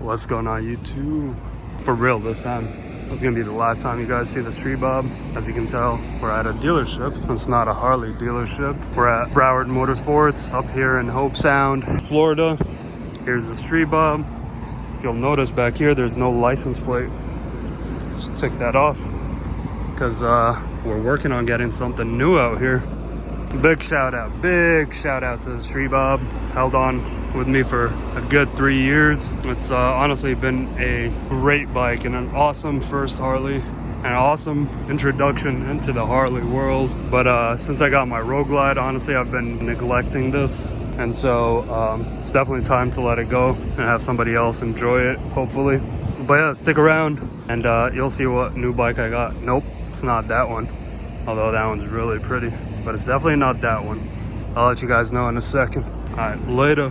What's going on, YouTube? For real this time. This is gonna be the last time you guys see the Street Bob. As you can tell, we're at a dealership. It's not a Harley dealership. We're at Broward Motorsports up here in Hope Sound, Florida. Here's the Street Bob. If you'll notice back here, there's no license plate. Let's take that off because we're working on getting something new out here. Big shout out to the Street Bob. Held on with me for a good 3 years. It's honestly been a great bike and an awesome first Harley, an awesome introduction into the Harley world. But since I got my Road Glide, honestly, I've been neglecting this. And so it's definitely time to let it go and have somebody else enjoy it, hopefully. But yeah, stick around and you'll see what new bike I got. Nope, it's not that one. Although that one's really pretty, but it's definitely not that one. I'll let you guys know in a second. All right, later.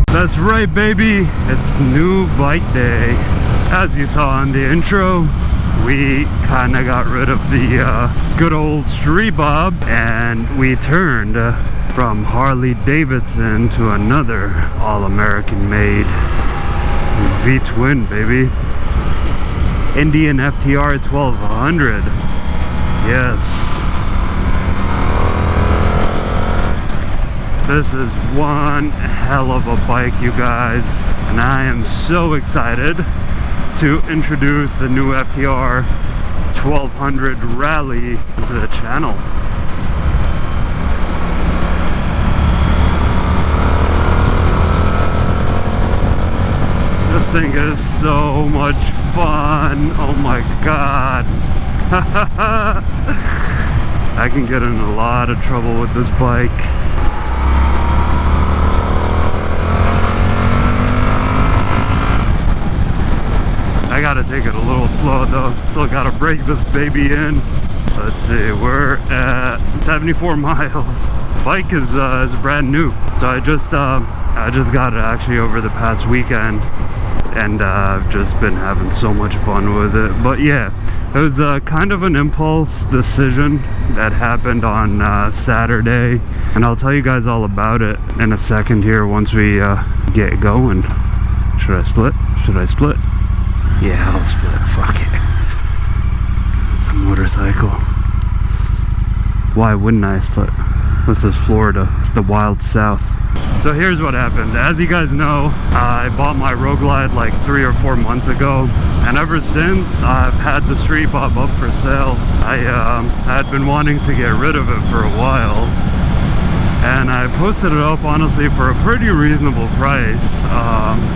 That's right, baby. It's new bike day. As you saw in the intro, we kind of got rid of the good old Street Bob and we turned from Harley Davidson to another all-American made V-twin, baby. Indian FTR 1200. Yes. This is one hell of a bike, you guys. And I am so excited to introduce the new FTR 1200 Rally to the channel. This thing is so much fun. Oh my god. I can get in a lot of trouble with this bike. I gotta take it a little slow though. Still gotta break this baby in. Let's see, we're at 74 miles. Bike is brand new. So I just got it actually over the past weekend. And I've just been having so much fun with it. But yeah, it was kind of an impulse decision that happened on Saturday, and I'll tell you guys all about it in a second here once we get going. Should I split? Yeah, I'll split. Fuck it. It's a motorcycle. Why wouldn't I split? This is Florida. It's the wild south. So here's what happened. As you guys know, I bought my Road Glide like 3 or 4 months ago, and ever since I've had the Street Bob up for sale. I had been wanting to get rid of it for a while, and I posted it up honestly for a pretty reasonable price.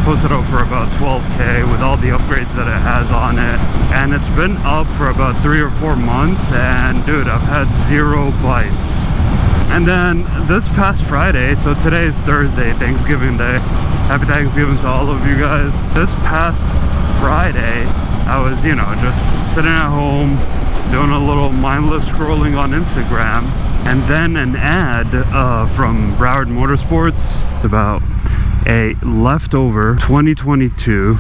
Posted up for about 12K with all the upgrades that it has on it, and it's been up for about 3 or 4 months, and dude, I've had 0 bites. And then this past Friday, so today is Thursday, Thanksgiving Day. Happy Thanksgiving to all of you guys. This past Friday, I was, you know, just sitting at home, doing a little mindless scrolling on Instagram. And then an ad from Broward Motorsports about a leftover 2022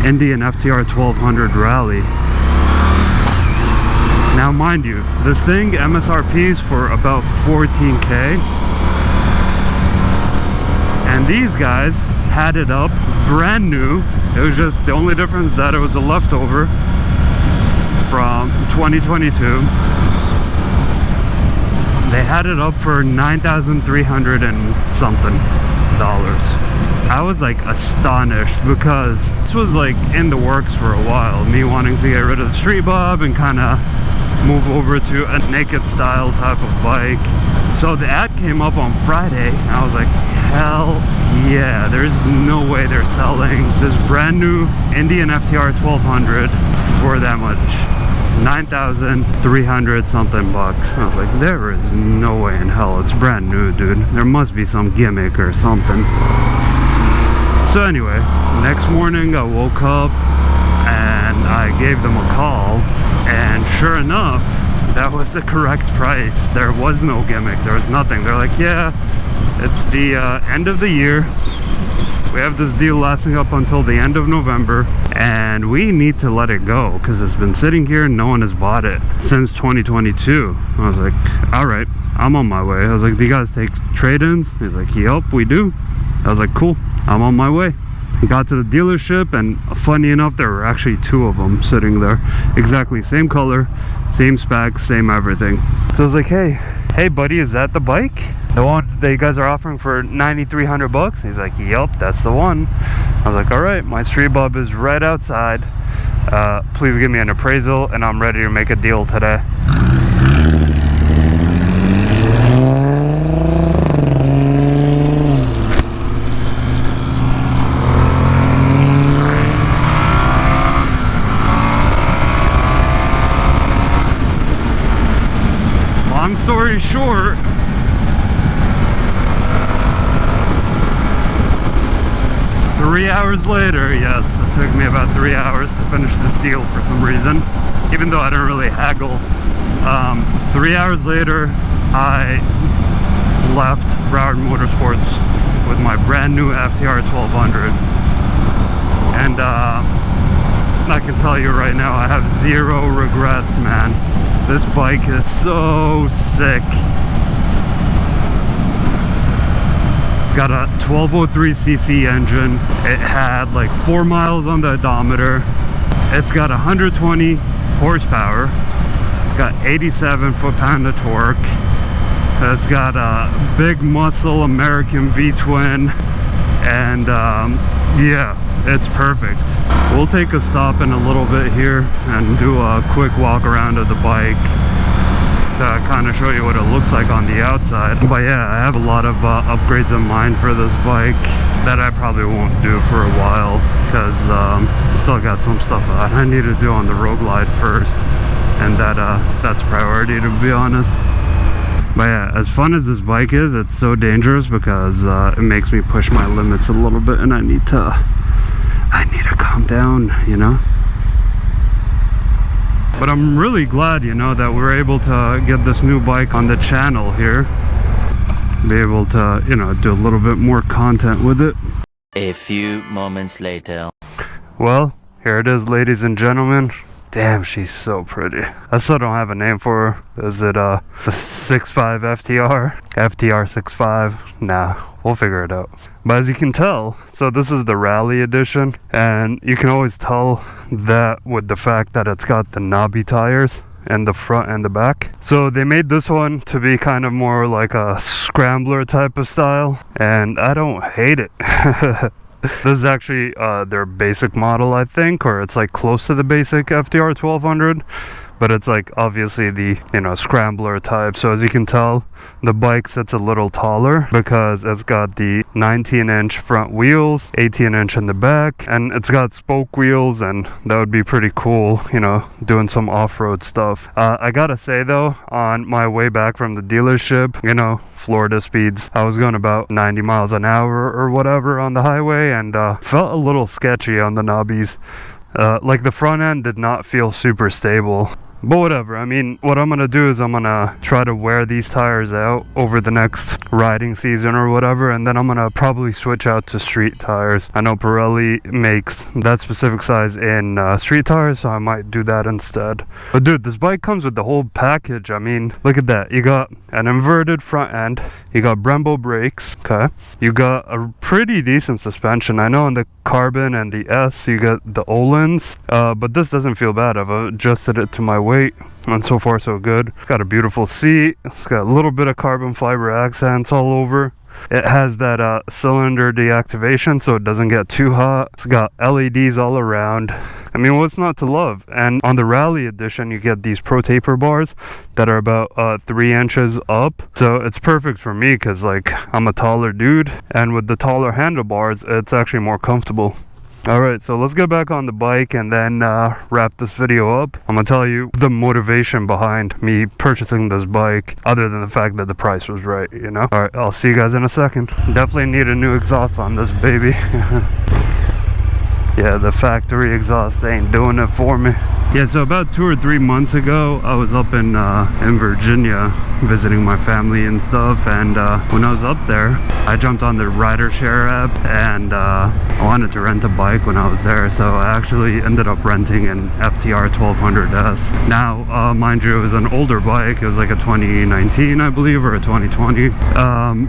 Indian FTR 1200 Rally. Now mind you, this thing MSRP is for about 14K, and these guys had it up brand new. It was just the only difference that it was a leftover from 2022. They had it up for $9,300 and something dollars. I was like astonished because this was like in the works for a while, me wanting to get rid of the Street Bob and kind of move over to a naked style type of bike. So the ad came up on Friday and I was like, hell yeah, there's no way they're selling this brand new Indian FTR 1200 for that much. 9,300 something bucks. I was like, there is no way in hell. It's brand new, dude. There must be some gimmick or something. So anyway, next morning I woke up and I gave them a call, and sure enough, that was the correct price. There was no gimmick, there was nothing. They're like, yeah, it's the end of the year. We have this deal lasting up until the end of November, and we need to let it go because it's been sitting here and no one has bought it since 2022. I was like, all right, I'm on my way. I was like, do you guys take trade-ins? He's like, yep, we do. I was like, cool, I'm on my way. Got to the dealership, and funny enough, there were actually two of them sitting there, exactly same color, same specs, same everything. So I was like, hey buddy, is that the bike, the one that you guys are offering for 9,300 bucks? He's like, yep, that's the one. I was like, all right, my street bub is right outside, please give me an appraisal and I'm ready to make a deal today. Long story short, three hours later, yes, it took me about 3 hours to finish this deal for some reason, even though I didn't really haggle. 3 hours later, I left Broward Motorsports with my brand new FTR 1200, and I can tell you right now, I have zero regrets, man. This bike is so sick. It's got a 1203cc engine. It had like 4 miles on the odometer. It's got 120 horsepower. It's got 87 foot-pound of torque. It's got a big muscle American V-twin, and yeah, it's perfect. We'll take a stop in a little bit here and do a quick walk around of the bike to kind of show you what it looks like on the outside. But yeah, I have a lot of upgrades in mind for this bike that I probably won't do for a while, because still got some stuff that I need to do on the Road Glide first, and that's priority, to be honest. But yeah, as fun as this bike is, it's so dangerous because it makes me push my limits a little bit, and I need to calm down, you know. But I'm really glad, you know, that we're able to get this new bike on the channel here, be able to, you know, do a little bit more content with it. A few moments later. Well, here it is, ladies and gentlemen. Damn, she's so pretty. I still don't have a name for her. Is it the 6.5 FTR? FTR 6.5? Nah, we'll figure it out. But as you can tell, so this is the Rally Edition, and you can always tell that with the fact that it's got the knobby tires in the front and the back. So they made this one to be kind of more like a scrambler type of style, and I don't hate it. This is actually their basic model, I think, or it's like close to the basic FTR 1200, but it's like obviously the, you know, scrambler type. So as you can tell, the bike sits a little taller because it's got the 19-inch front wheels, 18-inch in the back, and it's got spoke wheels, and that would be pretty cool, you know, doing some off-road stuff. I gotta say though, on my way back from the dealership, you know, Florida speeds, I was going about 90 miles an hour or whatever on the highway, and felt a little sketchy on the knobbies. Like the front end did not feel super stable. But whatever, I mean, what I'm gonna do is I'm gonna try to wear these tires out over the next riding season or whatever, and then I'm gonna probably switch out to street tires. I know Pirelli makes that specific size in street tires, so I might do that instead. But dude, this bike comes with the whole package. I mean, look at that. You got an inverted front end, you got Brembo brakes, okay? You got a pretty decent suspension. I know on the Carbon and the S you got the Öhlins, but this doesn't feel bad. I've adjusted it to my weight, and so far so good. It's got a beautiful seat. It's got a little bit of carbon fiber accents all over. It has that cylinder deactivation so it doesn't get too hot. It's got LEDs all around. I mean, what's not to love? And on the Rally Edition, you get these Pro Taper bars that are about 3 inches up. So it's perfect for me because, like, I'm a taller dude, and with the taller handlebars, it's actually more comfortable. Alright, so let's get back on the bike and then wrap this video up. I'm gonna tell you the motivation behind me purchasing this bike, other than the fact that the price was right, you know? Alright, I'll see you guys in a second. Definitely need a new exhaust on this baby. Yeah, the factory exhaust ain't doing it for me. Yeah, so about 2 or 3 months ago, I was up in Virginia visiting my family and stuff, and when I was up there, I jumped on the rider share app, and I wanted to rent a bike when I was there, so I actually ended up renting an FTR 1200S. Now, mind you, it was an older bike. It was like a 2019, I believe, or a 2020,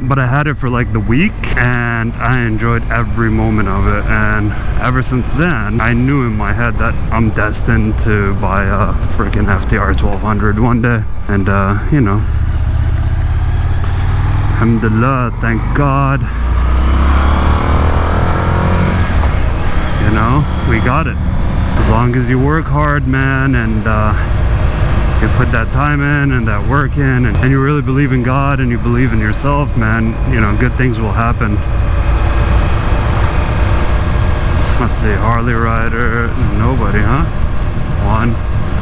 but I had it for like the week, and I enjoyed every moment of it, and ever since then, I knew in my head that I'm destined to buy a freaking FTR 1200 one day. And you know, alhamdulillah, thank God, you know, we got it. As long as you work hard, man, and you put that time in and that work in, and you really believe in God and you believe in yourself, man, you know, good things will happen. Let's see, Harley rider, nobody, huh? 1,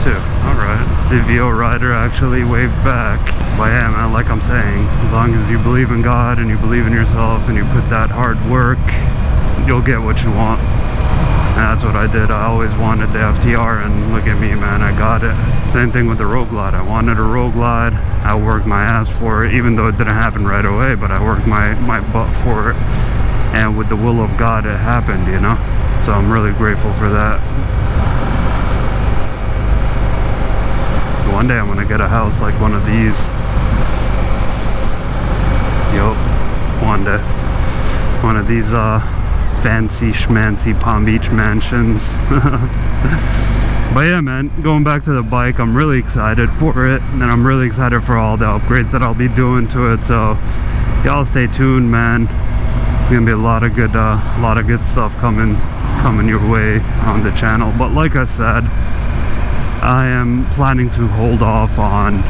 2. Alright, CVO rider actually waved back. But yeah, man, like I'm saying, as long as you believe in God and you believe in yourself and you put that hard work, you'll get what you want. And that's what I did. I always wanted the FTR, and look at me, man, I got it. Same thing with the Road Glide. I wanted a Road Glide. I worked my ass for it, even though it didn't happen right away, but I worked my butt for it. And with the will of God, it happened, you know? So I'm really grateful for that. One day I'm gonna get a house like one of these. Yup, one day. One of these fancy schmancy Palm Beach mansions. But yeah, man, going back to the bike, I'm really excited for it, and I'm really excited for all the upgrades that I'll be doing to it. So y'all stay tuned, man. It's gonna be a lot of good stuff coming your way on the channel. But like I said, I am planning to hold off on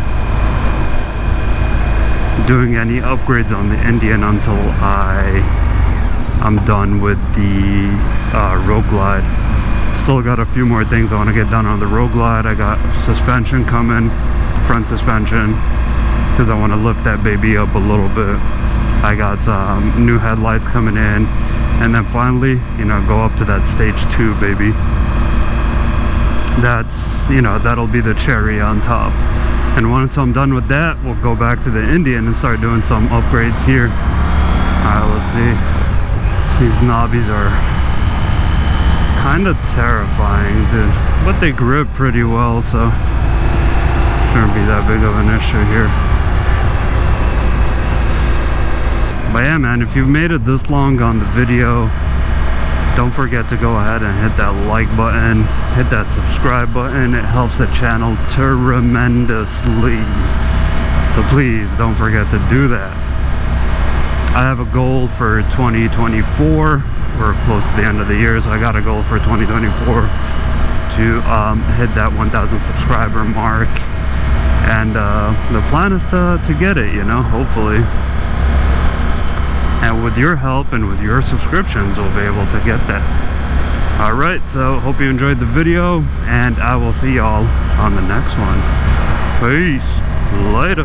doing any upgrades on the Indian until I'm done with the Road Glide. Still got a few more things I want to get done on the Road Glide. I got suspension coming, front suspension, because I want to lift that baby up a little bit. I got new headlights coming in, and then finally, you know, go up to that stage 2, baby. That's, you know, that'll be the cherry on top. And once I'm done with that, we'll go back to the Indian and start doing some upgrades here. Alright, let's see. These knobbies are kind of terrifying, dude, but they grip pretty well, so shouldn't be that big of an issue here. But yeah, man, if you've made it this long on the video, don't forget to go ahead and hit that like button, hit that subscribe button. It helps the channel tremendously. So please don't forget to do that. I have a goal for 2024. We're close to the end of the year, so I got a goal for 2024 to hit that 1,000 subscriber mark. And the plan is to get it, you know, hopefully. And with your help and with your subscriptions, we'll be able to get that. Alright, so hope you enjoyed the video, and I will see y'all on the next one. Peace. Later.